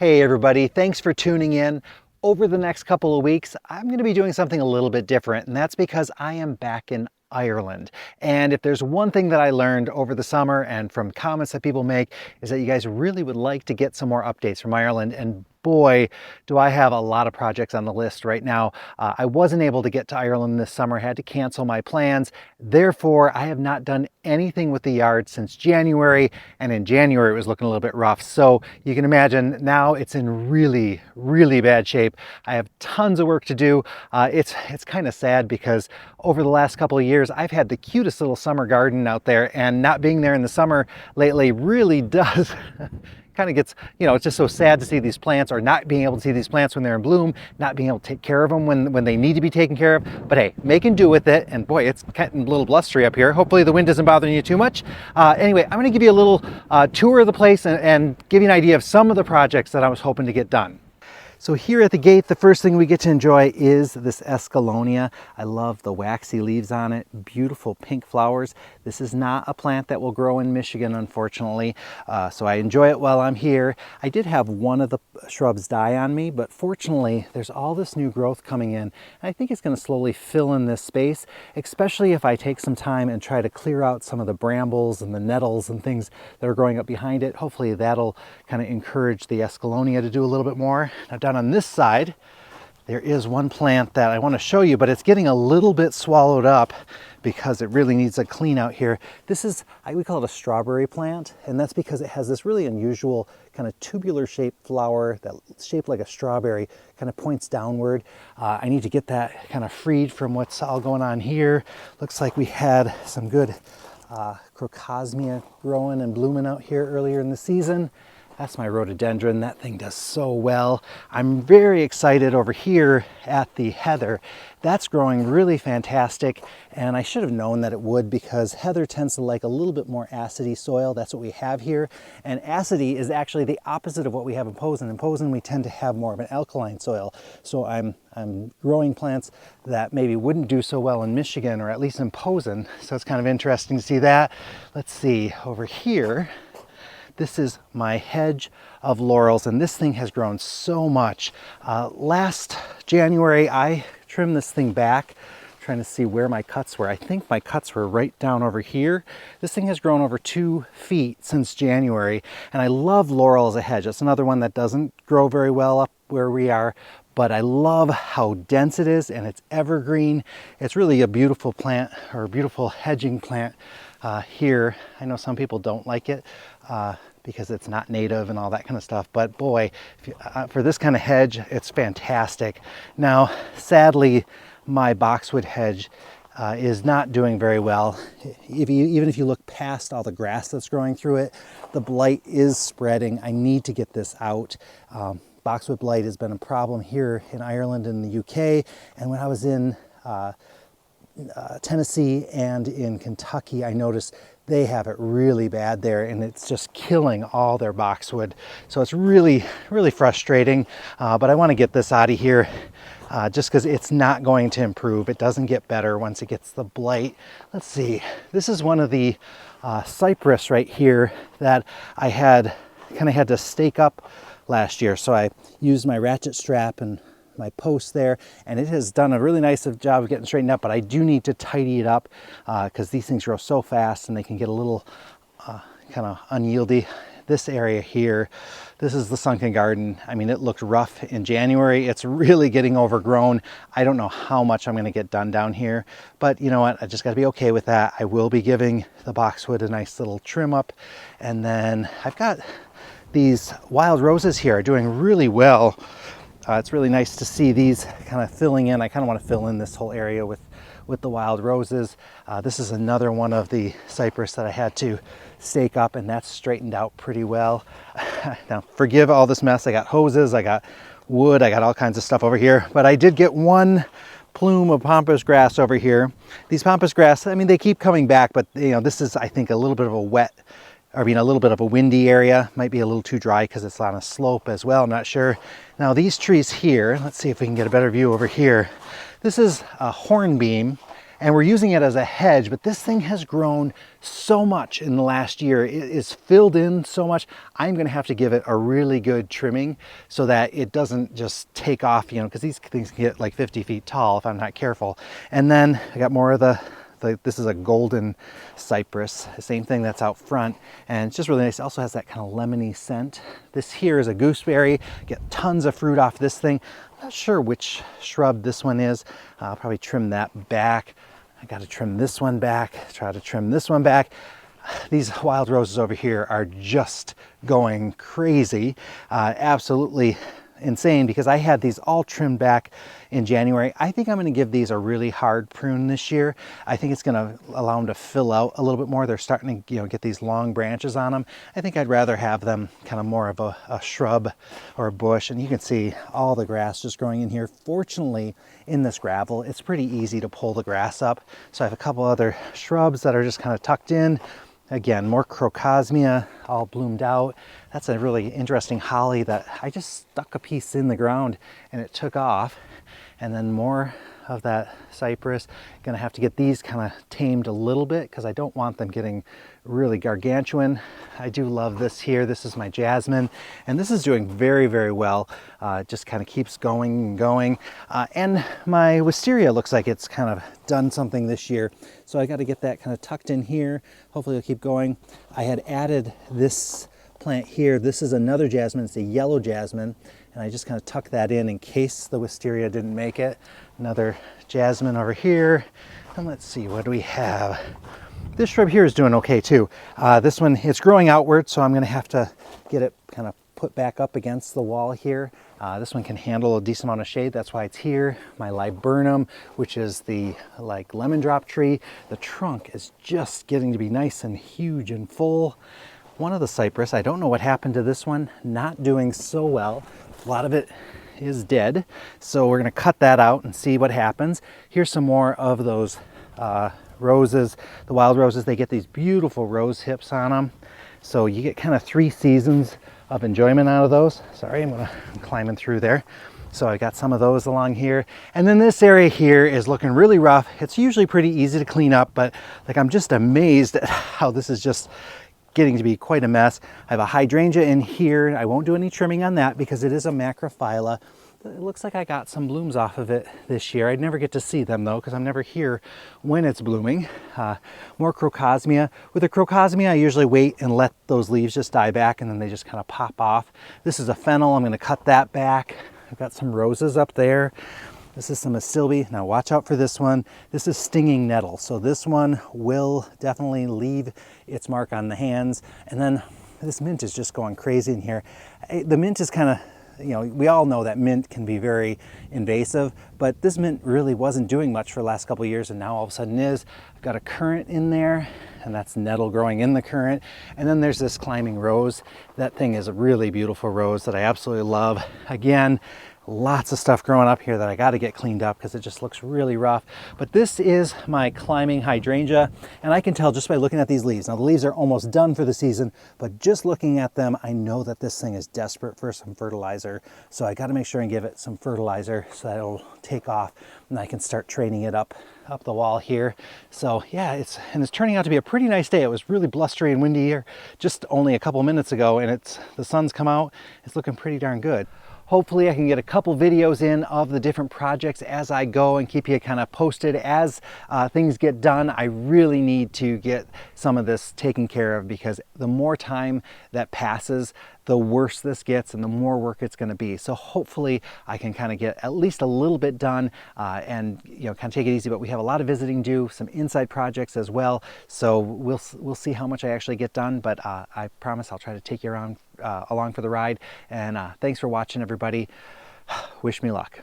Hey everybody, thanks for tuning in. Over the next couple of weeks, I'm going to be doing something a little bit different, and that's because I am back in Ireland. And if there's one thing that I learned over the summer and from comments that people make is that you guys really would like to get some more updates from Ireland, and boy, do I have a lot of projects on the list right now. I wasn't able to get to Ireland this summer, had to cancel my plans. Therefore, I have not done anything with the yard since January, and in January it was looking a little bit rough. So you can imagine now it's in really, really bad shape. I have tons of work to do. It's kind of sad because over the last couple of years, I've had the cutest little summer garden out there, and not being there in the summer lately really does kind of gets, it's just so sad to see these plants, or not being able to see these plants when they're in bloom, not being able to take care of them when they need to be taken care of. But hey, making do with it. And boy, it's getting a little blustery up here. Hopefully the wind isn't bothering you too much. Anyway, I'm going to give you a little tour of the place and give you an idea of some of the projects that I was hoping to get done. So here at the gate, the first thing we get to enjoy is this Escalonia. I love the waxy leaves on it, beautiful pink flowers. This is not a plant that will grow in Michigan, unfortunately, so I enjoy it while I'm here. I did have one of the shrubs die on me, but fortunately there's all this new growth coming in, and I think it's going to slowly fill in this space, especially if I take some time and try to clear out some of the brambles and the nettles and things that are growing up behind it. Hopefully that'll kind of encourage the Escalonia to do a little bit more. Now, down on this side, there is one plant that I want to show you, but it's getting a little bit swallowed up because it really needs a clean out here. This is, we call it a strawberry plant, and that's because it has this really unusual kind of tubular shaped flower that shaped like a strawberry, kind of points downward. I need to get that kind of freed from what's all going on here. Looks like we had some good Crocosmia growing and blooming out here earlier in the season. That's my rhododendron. That thing does so well. I'm very excited over here at the heather. That's growing really fantastic, and I should have known that it would because heather tends to like a little bit more acidy soil. That's what we have here, and acidy is actually the opposite of what we have in Posen. In Posen, we tend to have more of an alkaline soil. So I'm growing plants that maybe wouldn't do so well in Michigan, or at least in Posen. So it's kind of interesting to see that. Let's see over here. This is my hedge of laurels, and this thing has grown so much. Last January, I trimmed this thing back, trying to see where my cuts were. I think my cuts were right down over here. This thing has grown over 2 feet since January, and I love laurel as a hedge. It's another one that doesn't grow very well up where we are, but I love how dense it is, and it's evergreen. It's really a beautiful plant, or a beautiful hedging plant here. I know some people don't like it because it's not native and all that kind of stuff, but boy, for this kind of hedge, it's fantastic. Now, sadly, my boxwood hedge is not doing very well. Even if you look past all the grass that's growing through it, the blight is spreading. I need to get this out. Boxwood blight has been a problem here in Ireland and the UK, and when I was in Tennessee and in Kentucky, I noticed they have it really bad there, and it's just killing all their boxwood. So it's really, really frustrating, but I want to get this out of here just because it's not going to improve. It doesn't get better once it gets the blight. Let's see, this is one of the cypress right here that I had to stake up last year. So I used my ratchet strap and my post there, and it has done a really nice job of getting straightened up, but I do need to tidy it up because these things grow so fast and they can get a little kind of unyieldy. This area here, this is the sunken garden. I mean, it looked rough in January. It's really getting overgrown. I don't know how much I'm going to get done down here, but you know what? I just got to be okay with that. I will be giving the boxwood a nice little trim up, and then I've got these wild roses here are doing really well. It's really nice to see these kind of filling in. I kind of want to fill in this whole area with the wild roses. This is another one of the cypress that I had to stake up, and that's straightened out pretty well. Now, forgive all this mess. I got hoses, I got wood, I got all kinds of stuff over here, but I did get one plume of pampas grass over here. These pampas grass, I mean, they keep coming back, but this is, I think, a little bit of a wet, a little bit of a windy area. Might be a little too dry because it's on a slope as well. I'm not sure. Now these trees here, let's see if we can get a better view over here. This is a hornbeam, and we're using it as a hedge, but this thing has grown so much in the last year. It is filled in so much. I'm going to have to give it a really good trimming so that it doesn't just take off, you know, because these things can get like 50 feet tall if I'm not careful. And then I got more of this is a golden cypress, the same thing that's out front, and it's just really nice. It also has that kind of lemony scent. This here is a gooseberry. Get tons of fruit off this thing. I'm not sure which shrub this one is. I'll probably trim that back. I got to trim this one back, try to trim this one back. These wild roses over here are just going crazy, absolutely insane, because I had these all trimmed back in January. I think I'm going to give these a really hard prune this year. I think it's going to allow them to fill out a little bit more. They're starting to, you know, get these long branches on them. I think I'd rather have them kind of more of a shrub or a bush, and you can see all the grass just growing in here. Fortunately, in this gravel, it's pretty easy to pull the grass up. So I have a couple other shrubs that are just kind of tucked in. Again, more Crocosmia all bloomed out. That's a really interesting holly that I just stuck a piece in the ground and it took off. And then more of that cypress. Gonna have to get these kind of tamed a little bit because I don't want them getting really gargantuan. I do love this here. This is my Jasmine, and this is doing very, very well. It just kind of keeps going and going. And my Wisteria looks like it's kind of done something this year. So I got to get that kind of tucked in here. Hopefully it'll keep going. I had added this plant here. This is another Jasmine. It's a yellow Jasmine. And I just kind of tuck that in case the Wisteria didn't make it. Another Jasmine over here. And let's see, what do we have? This shrub here is doing okay too. This one, it's growing outward, so I'm gonna have to get it kind of put back up against the wall here. This one can handle a decent amount of shade, that's why it's here. My Liburnum, which is the like Lemondrop tree, the trunk is just getting to be nice and huge and full. One of the Cypress, I don't know what happened to this one, not doing so well. A lot of it is dead, so we're gonna cut that out and see what happens. Here's some more of those roses, the wild roses. They get these beautiful rose hips on them, so you get kind of 3 seasons of enjoyment out of those. Sorry, I'm climbing through there. So I got some of those along here, and then this area here is looking really rough. It's usually pretty easy to clean up, but like I'm just amazed at how this is just getting to be quite a mess. I have a hydrangea in here. I won't do any trimming on that because it is a Macrophylla. It looks like I got some blooms off of it this year. I'd never get to see them though because I'm never here when it's blooming. More Crocosmia. With the Crocosmia, I usually wait and let those leaves just die back and then they just kind of pop off. This is a Fennel. I'm going to cut that back. I've got some roses up there. This is some Astilbe. Now watch out for this one. This is stinging nettle. So this one will definitely leave its mark on the hands. And then this mint is just going crazy in here. The mint is kind of, you know, we all know that mint can be very invasive, but this mint really wasn't doing much for the last couple of years and now all of a sudden is. I've got a currant in there and that's nettle growing in the currant. And then there's this climbing rose. That thing is a really beautiful rose that I absolutely love. Again, lots of stuff growing up here that I got to get cleaned up because it just looks really rough. But this is my climbing hydrangea, and I can tell just by looking at these leaves. Now the leaves are almost done for the season, but just looking at them, I know that this thing is desperate for some fertilizer. So I got to make sure and give it some fertilizer so that it'll take off and I can start training it up the wall here. So yeah, it's turning out to be a pretty nice day. It was really blustery and windy here just only a couple minutes ago, and the sun's come out. It's looking pretty darn good. Hopefully I can get a couple videos in of the different projects as I go and keep you kind of posted as things get done. I really need to get some of this taken care of because the more time that passes, the worse this gets and the more work it's going to be. So hopefully I can kind of get at least a little bit done and kind of take it easy. But we have a lot of visiting due, some inside projects as well. So we'll see how much I actually get done. But I promise I'll try to take you around along for the ride. And thanks for watching, everybody. Wish me luck.